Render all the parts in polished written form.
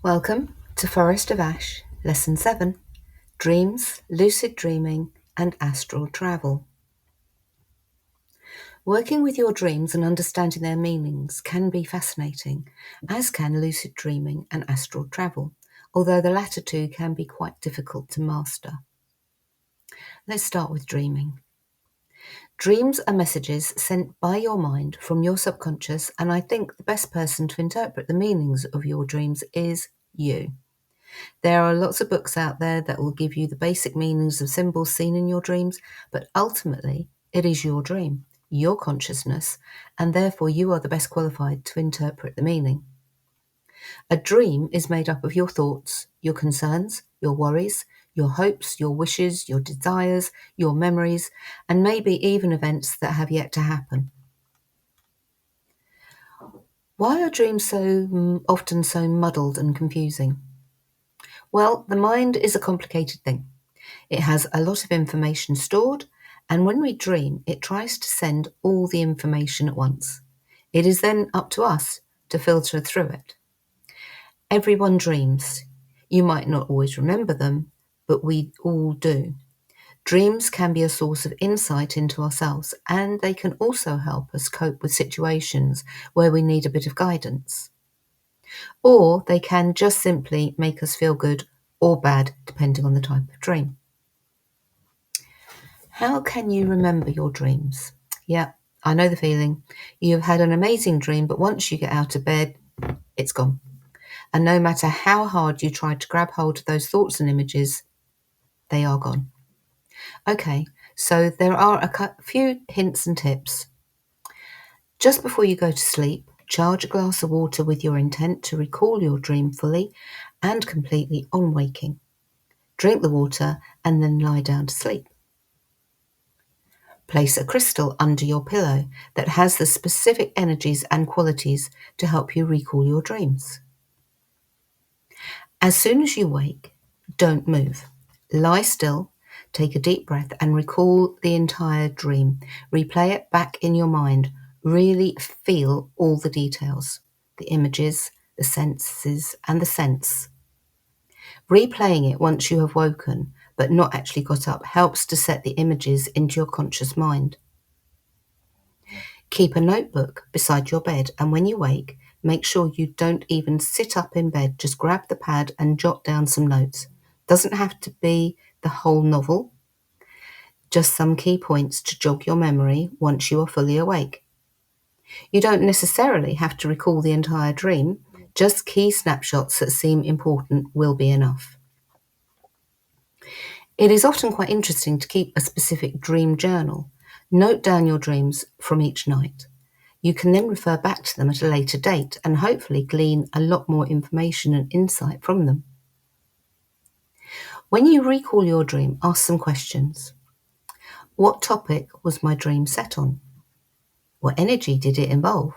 Welcome to Forest of Ash, Lesson 7 Dreams, Lucid Dreaming, and Astral Travel. Working with your dreams and understanding their meanings can be fascinating, as can lucid dreaming and astral travel, although the latter two can be quite difficult to master. Let's start with dreaming. Dreams are messages sent by your mind from your subconscious, and I think the best person to interpret the meanings of your dreams is you. There are lots of books out there that will give you the basic meanings of symbols seen in your dreams, but ultimately it is your dream, your consciousness, and therefore you are the best qualified to interpret the meaning. A dream is made up of your thoughts, your concerns, your worries, your hopes, your wishes, your desires, your memories, and maybe even events that have yet to happen. Why are dreams so often so muddled and confusing? Well, the mind is a complicated thing. It has a lot of information stored, and when we dream, it tries to send all the information at once. It is then up to us to filter through it. Everyone dreams. You might not always remember them, but we all do. Dreams can be a source of insight into ourselves, and they can also help us cope with situations where we need a bit of guidance. Or they can just simply make us feel good or bad, depending on the type of dream. How can you remember your dreams? Yeah, I know the feeling. You've had an amazing dream, but once you get out of bed, it's gone. And no matter how hard you try to grab hold of those thoughts and images, they are gone. Okay, so there are a few hints and tips. Just before you go to sleep, charge a glass of water with your intent to recall your dream fully and completely on waking. Drink the water and then lie down to sleep. Place a crystal under your pillow that has the specific energies and qualities to help you recall your dreams. As soon as you wake, don't move. Lie still, take a deep breath, and recall the entire dream. Replay it back in your mind. Really feel all the details, the images, the senses, and the sense. Replaying it once you have woken, but not actually got up, helps to set the images into your conscious mind. Keep a notebook beside your bed, and when you wake, make sure you don't even sit up in bed. Just grab the pad and jot down some notes. Doesn't have to be the whole novel, just some key points to jog your memory once you are fully awake. You don't necessarily have to recall the entire dream, just key snapshots that seem important will be enough. It is often quite interesting to keep a specific dream journal. Note down your dreams from each night. You can then refer back to them at a later date and hopefully glean a lot more information and insight from them. When you recall your dream, ask some questions. What topic was my dream set on? What energy did it involve?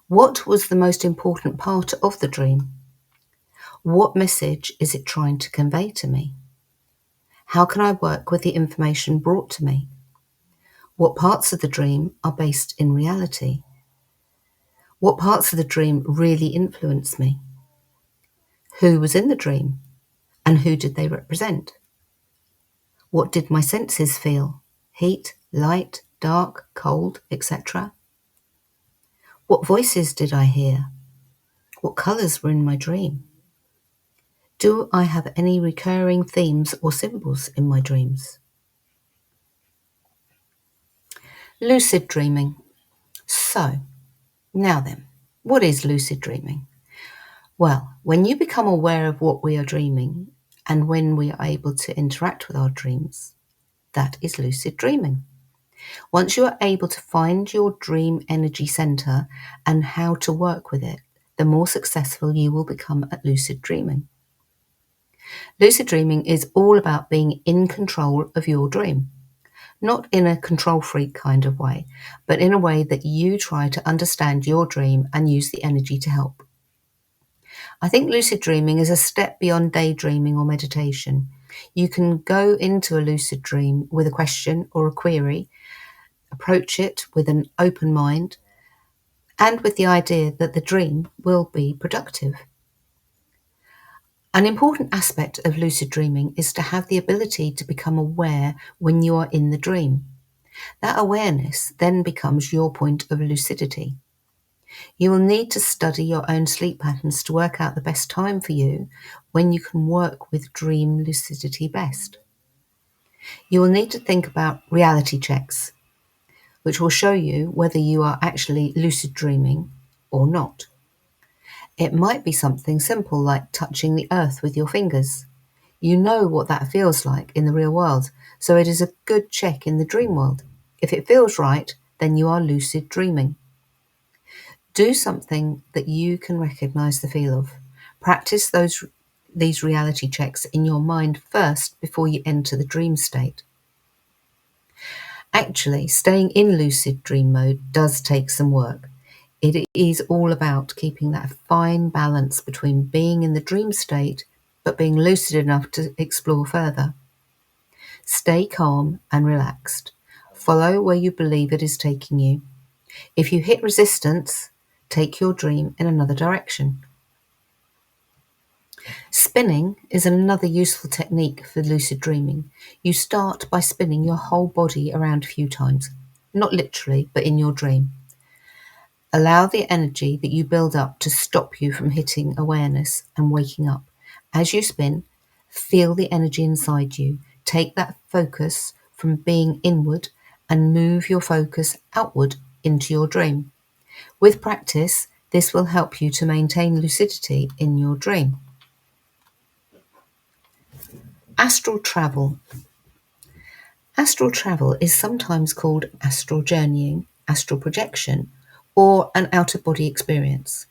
What was the most important part of the dream? What message is it trying to convey to me? How can I work with the information brought to me? What parts of the dream are based in reality? What parts of the dream really influence me? Who was in the dream? And who did they represent? What did my senses feel? Heat, light, dark, cold, etc. What voices did I hear? What colours were in my dream? Do I have any recurring themes or symbols in my dreams? Lucid dreaming. So, now then, what is lucid dreaming? Well, when you become aware of what we are dreaming and when we are able to interact with our dreams, that is lucid dreaming. Once you are able to find your dream energy center and how to work with it, the more successful you will become at lucid dreaming. Lucid dreaming is all about being in control of your dream, not in a control freak kind of way, but in a way that you try to understand your dream and use the energy to help. I think lucid dreaming is a step beyond daydreaming or meditation. You can go into a lucid dream with a question or a query, approach it with an open mind, and with the idea that the dream will be productive. An important aspect of lucid dreaming is to have the ability to become aware when you are in the dream. That awareness then becomes your point of lucidity. You will need to study your own sleep patterns to work out the best time for you when you can work with dream lucidity best. You will need to think about reality checks, which will show you whether you are actually lucid dreaming or not. It might be something simple like touching the earth with your fingers. You know what that feels like in the real world, so it is a good check in the dream world. If it feels right, then you are lucid dreaming. Do something that you can recognize the feel of. Practice these reality checks in your mind first before you enter the dream state. Actually, staying in lucid dream mode does take some work. It is all about keeping that fine balance between being in the dream state but being lucid enough to explore further. Stay calm and relaxed. Follow where you believe it is taking you. If you hit resistance, take your dream in another direction. Spinning is another useful technique for lucid dreaming. You start by spinning your whole body around a few times, not literally, but in your dream. Allow the energy that you build up to stop you from hitting awareness and waking up. As you spin, feel the energy inside you. Take that focus from being inward and move your focus outward into your dream. With practice, this will help you to maintain lucidity in your dream. Astral travel. Astral travel is sometimes called astral journeying, astral projection, or an out-of-body experience.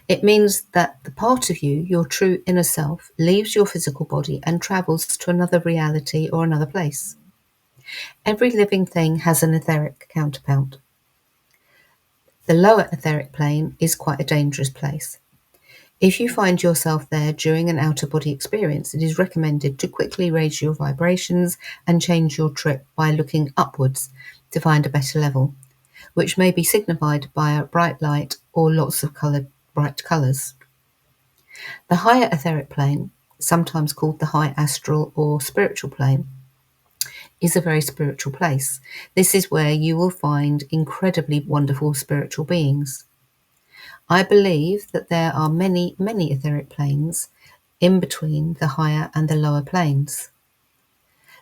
It means that the part of you, your true inner self, leaves your physical body and travels to another reality or another place. Every living thing has an etheric counterpart. The lower etheric plane is quite a dangerous place. If you find yourself there during an out-of-body experience, it is recommended to quickly raise your vibrations and change your trip by looking upwards to find a better level, which may be signified by a bright light or lots of bright colours. The higher etheric plane, sometimes called the high astral or spiritual plane, is a very spiritual place. This is where you will find incredibly wonderful spiritual beings. I believe that there are many, many etheric planes in between the higher and the lower planes.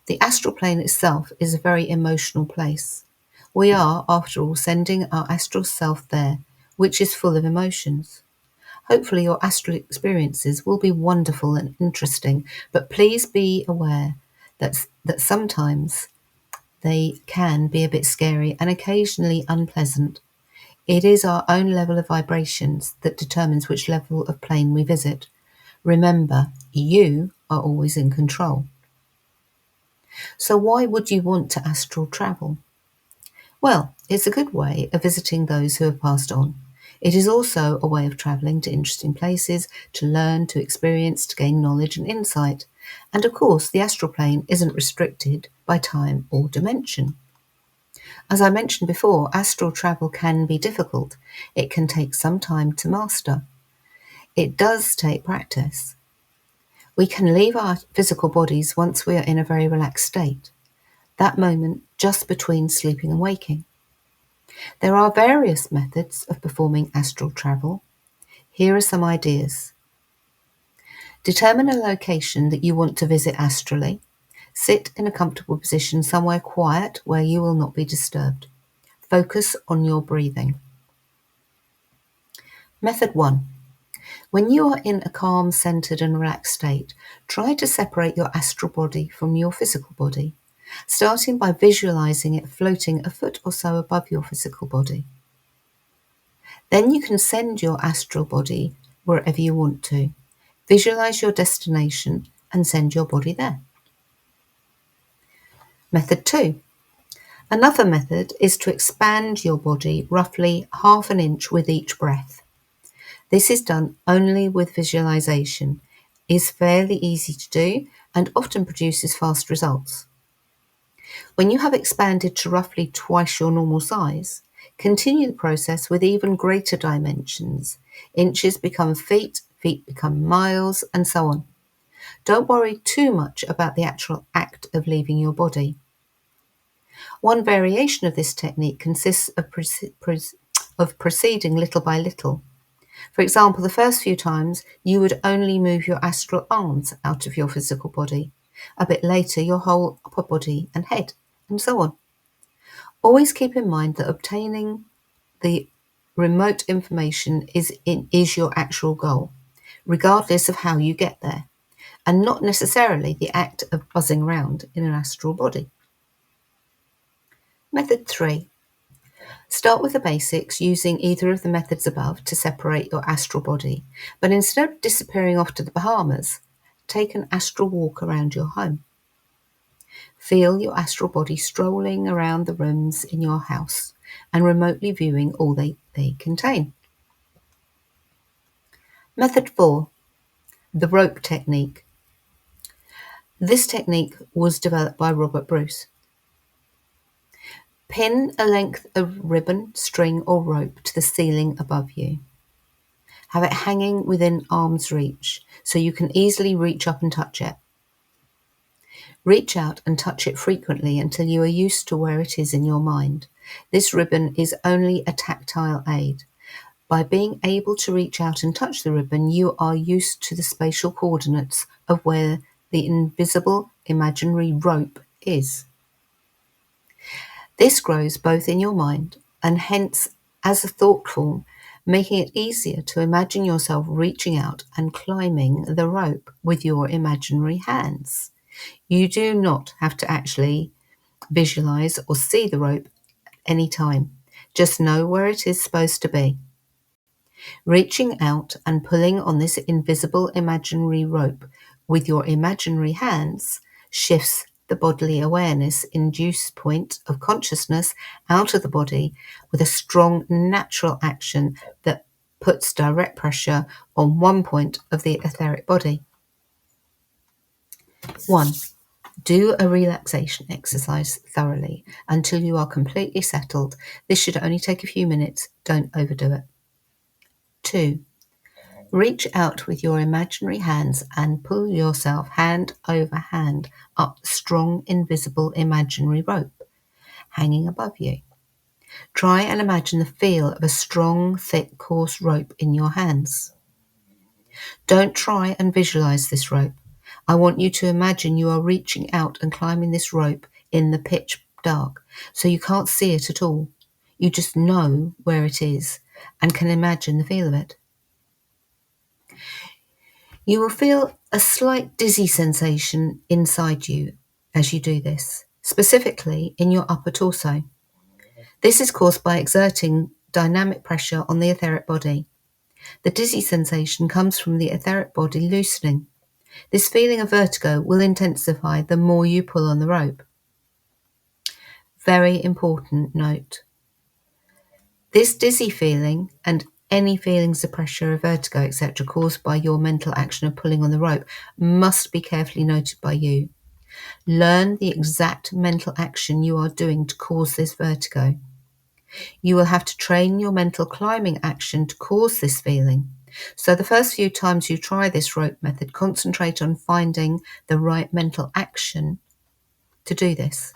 The astral plane itself is a very emotional place. We are, after all, sending our astral self there, which is full of emotions. Hopefully your astral experiences will be wonderful and interesting, but please be aware that sometimes they can be a bit scary and occasionally unpleasant. It is our own level of vibrations that determines which level of plane we visit. Remember, you are always in control. So why would you want to astral travel? Well, it's a good way of visiting those who have passed on. It is also a way of travelling to interesting places, to learn, to experience, to gain knowledge and insight. And of course, the astral plane isn't restricted by time or dimension. As I mentioned before, astral travel can be difficult. It can take some time to master. It does take practice. We can leave our physical bodies once we are in a very relaxed state, that moment just between sleeping and waking. There are various methods of performing astral travel. Here are some ideas. Determine a location that you want to visit astrally. Sit in a comfortable position somewhere quiet where you will not be disturbed. Focus on your breathing. Method 1. When you are in a calm, centered and relaxed state, try to separate your astral body from your physical body, starting by visualizing it floating a foot or so above your physical body. Then you can send your astral body wherever you want to. Visualize your destination and send your body there. Method 2. Another method is to expand your body roughly half an inch with each breath. This is done only with visualization, is fairly easy to do and often produces fast results. When you have expanded to roughly twice your normal size, continue the process with even greater dimensions. Inches become feet, feet become miles, and so on. Don't worry too much about the actual act of leaving your body. One variation of this technique consists of proceeding little by little. For example, the first few times you would only move your astral arms out of your physical body. A bit later, your whole upper body and head, and so on. Always keep in mind that obtaining the remote information is your actual goal, regardless of how you get there, and not necessarily the act of buzzing around in an astral body. Method 3. Start with the basics using either of the methods above to separate your astral body, but instead of disappearing off to the Bahamas, take an astral walk around your home. Feel your astral body strolling around the rooms in your house and remotely viewing all they contain. Method 4. The rope technique. This technique was developed by Robert Bruce. Pin a length of ribbon, string or rope to the ceiling above you. Have it hanging within arm's reach so you can easily reach up and touch it. Reach out and touch it frequently until you are used to where it is in your mind. This ribbon is only a tactile aid. By being able to reach out and touch the ribbon, you are used to the spatial coordinates of where the invisible imaginary rope is. This grows both in your mind and hence as a thought form, making it easier to imagine yourself reaching out and climbing the rope with your imaginary hands. You do not have to actually visualize or see the rope any time. Just know where it is supposed to be. Reaching out and pulling on this invisible imaginary rope with your imaginary hands shifts the bodily awareness induced point of consciousness out of the body with a strong natural action that puts direct pressure on one point of the etheric body. 1. Do a relaxation exercise thoroughly until you are completely settled. This should only take a few minutes. Don't overdo it. 2. Reach out with your imaginary hands and pull yourself hand over hand up the strong, invisible imaginary rope hanging above you. Try and imagine the feel of a strong, thick, coarse rope in your hands. Don't try and visualize this rope. I want you to imagine you are reaching out and climbing this rope in the pitch dark, so you can't see it at all. You just know where it is and can imagine the feel of it. You will feel a slight dizzy sensation inside you as you do this, specifically in your upper torso. This is caused by exerting dynamic pressure on the etheric body. The dizzy sensation comes from the etheric body loosening. This feeling of vertigo will intensify the more you pull on the rope. Very important note. This dizzy feeling and any feelings of pressure or vertigo, etc., caused by your mental action of pulling on the rope must be carefully noted by you. Learn the exact mental action you are doing to cause this vertigo. You will have to train your mental climbing action to cause this feeling. So the first few times you try this rope method, concentrate on finding the right mental action to do this.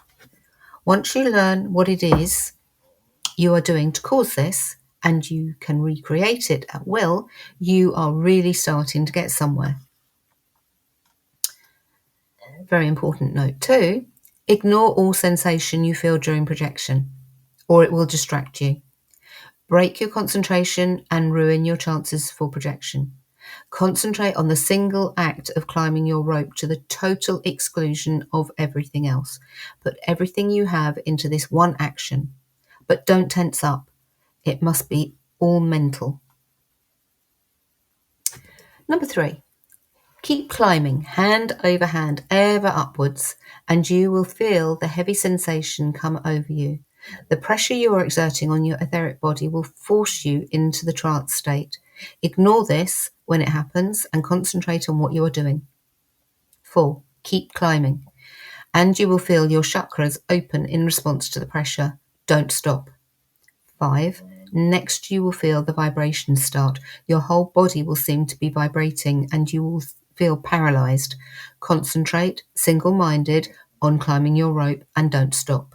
Once you learn what it is you are doing to cause this, and you can recreate it at will, you are really starting to get somewhere. Very important note too, ignore all sensation you feel during projection, or it will distract you. Break your concentration and ruin your chances for projection. Concentrate on the single act of climbing your rope to the total exclusion of everything else. Put everything you have into this one action, but don't tense up. It must be all mental. Number 3, keep climbing hand over hand, ever upwards, and you will feel the heavy sensation come over you. The pressure you are exerting on your etheric body will force you into the trance state. Ignore this when it happens and concentrate on what you are doing. 4, keep climbing, and you will feel your chakras open in response to the pressure. Don't stop. 5, Next, you will feel the vibrations start. Your whole body will seem to be vibrating and you will feel paralyzed. Concentrate, single-minded, on climbing your rope and don't stop.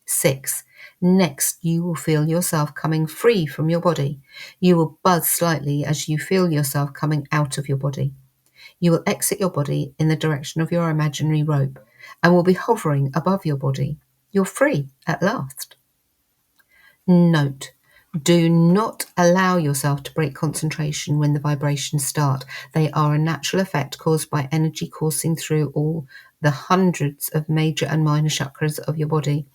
6. Next, you will feel yourself coming free from your body. You will buzz slightly as you feel yourself coming out of your body. You will exit your body in the direction of your imaginary rope and will be hovering above your body. You're free at last. Note, do not allow yourself to break concentration when the vibrations start. They are a natural effect caused by energy coursing through all the hundreds of major and minor chakras of your body.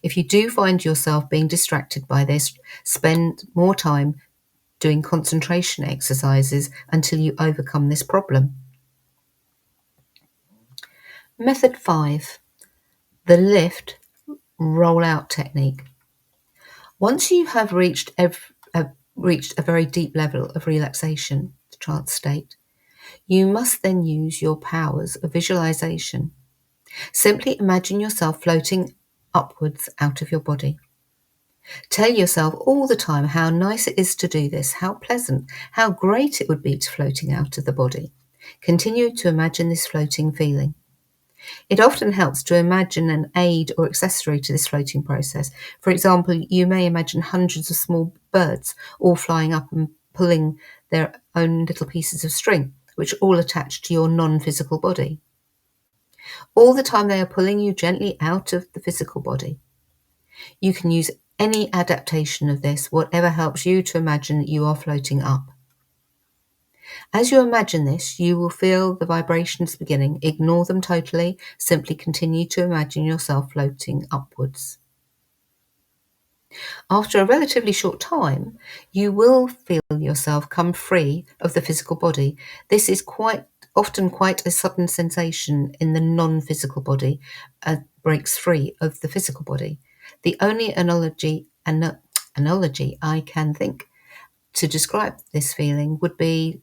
If you do find yourself being distracted by this, spend more time doing concentration exercises until you overcome this problem. Method 5, the lift roll-out technique. Once you have reached a very deep level of relaxation, the trance state, you must then use your powers of visualization. Simply imagine yourself floating upwards out of your body. Tell yourself all the time how nice it is to do this, how pleasant, how great it would be to floating out of the body. Continue to imagine this floating feeling. It often helps to imagine an aid or accessory to this floating process. For example, you may imagine hundreds of small birds all flying up and pulling their own little pieces of string, which all attach to your non-physical body. All the time they are pulling you gently out of the physical body. You can use any adaptation of this, whatever helps you to imagine that you are floating up. As you imagine this, you will feel the vibrations beginning. Ignore them totally. Simply continue to imagine yourself floating upwards. After a relatively short time, you will feel yourself come free of the physical body. This is often quite a sudden sensation in the non-physical body, breaks free of the physical body. The only analogy I can think to describe this feeling would be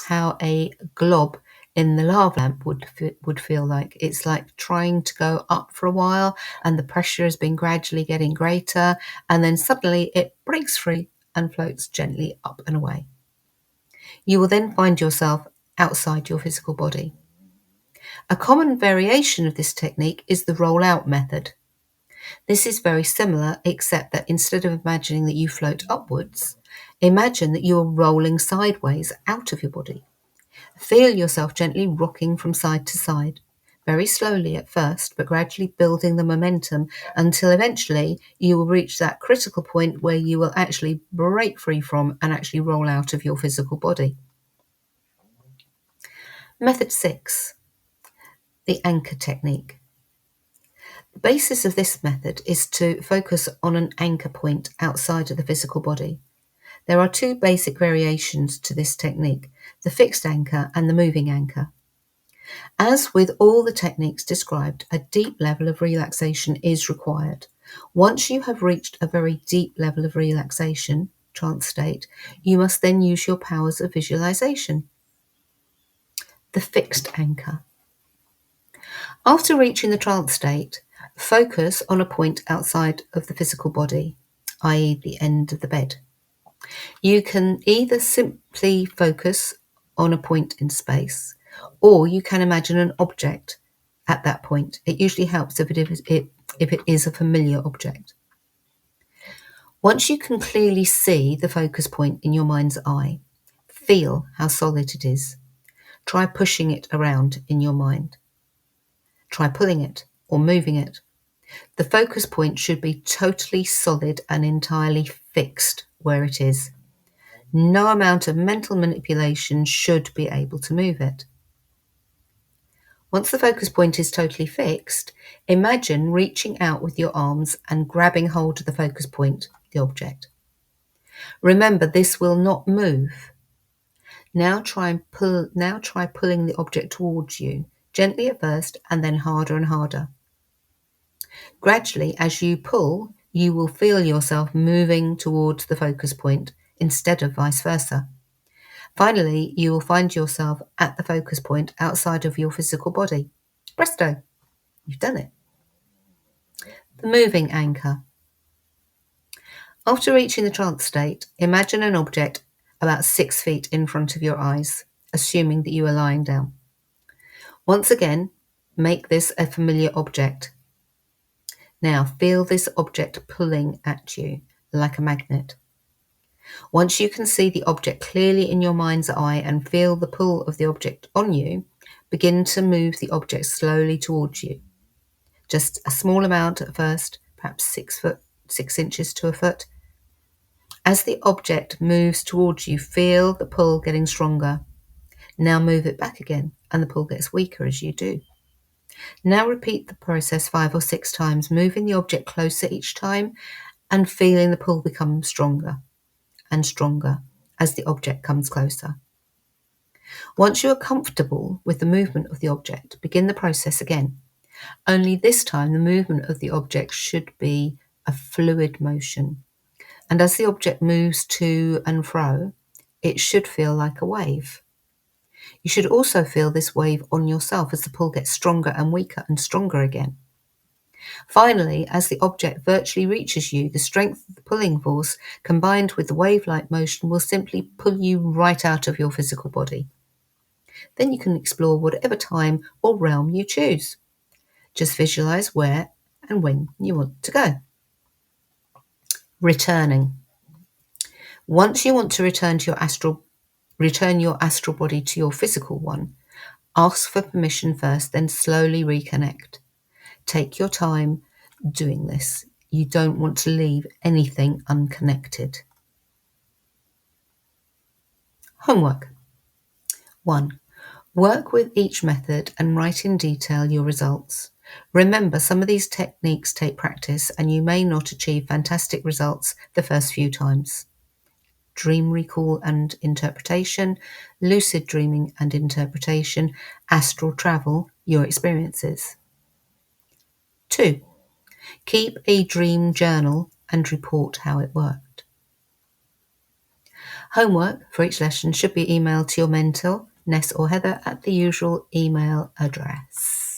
how a glob in the lava lamp would feel like. It's like trying to go up for a while and the pressure has been gradually getting greater and then suddenly it breaks free and floats gently up and away. You will then find yourself outside your physical body. A common variation of this technique is the roll-out method. This is very similar, except that instead of imagining that you float upwards, imagine that you are rolling sideways out of your body. Feel yourself gently rocking from side to side, very slowly at first, but gradually building the momentum until eventually you will reach that critical point where you will actually break free from and actually roll out of your physical body. Method 6, the anchor technique. The basis of this method is to focus on an anchor point outside of the physical body. There are 2 basic variations to this technique, the fixed anchor and the moving anchor. As with all the techniques described, a deep level of relaxation is required. Once you have reached a very deep level of relaxation, trance state, you must then use your powers of visualization. The fixed anchor. After reaching the trance state, focus on a point outside of the physical body, i.e. the end of the bed. You can either simply focus on a point in space, or you can imagine an object at that point. It usually helps if it is a familiar object. Once you can clearly see the focus point in your mind's eye, feel how solid it is. Try pushing it around in your mind. Try pulling it or moving it. The focus point should be totally solid and entirely fixed where it is. No amount of mental manipulation should be able to move it. Once the focus point is totally fixed, imagine reaching out with your arms and grabbing hold of the focus point, the object. Remember, this will not move. Now try pulling the object towards you, gently at first and then harder and harder. Gradually, as you pull, you will feel yourself moving towards the focus point instead of vice versa. Finally, you will find yourself at the focus point outside of your physical body. Presto, you've done it. The moving anchor. After reaching the trance state, imagine an object about 6 feet in front of your eyes, assuming that you are lying down. Once again, make this a familiar object. Now feel this object pulling at you like a magnet. Once you can see the object clearly in your mind's eye and feel the pull of the object on you, begin to move the object slowly towards you. Just a small amount at first, perhaps 6 inches to a foot. As the object moves towards you, feel the pull getting stronger. Now move it back again, and the pull gets weaker as you do. Now repeat the process 5 or 6 times, moving the object closer each time and feeling the pull become stronger and stronger as the object comes closer. Once you are comfortable with the movement of the object, begin the process again. Only this time the movement of the object should be a fluid motion. And as the object moves to and fro, it should feel like a wave. You should also feel this wave on yourself as the pull gets stronger and weaker and stronger again. Finally, as the object virtually reaches you, the strength of the pulling force combined with the wave-like motion will simply pull you right out of your physical body. Then you can explore whatever time or realm you choose. Just visualize where and when you want to go. Returning. Once you want to return your astral body to your physical one, ask for permission first, then slowly reconnect. Take your time doing this. You don't want to leave anything unconnected. Homework. 1. Work with each method and write in detail your results. Remember, some of these techniques take practice and you may not achieve fantastic results the first few times. Dream recall and interpretation, lucid dreaming and interpretation, astral travel, your experiences. 2. Keep a dream journal and report how it worked. Homework for each lesson should be emailed to your mentor, Ness or Heather, at the usual email address.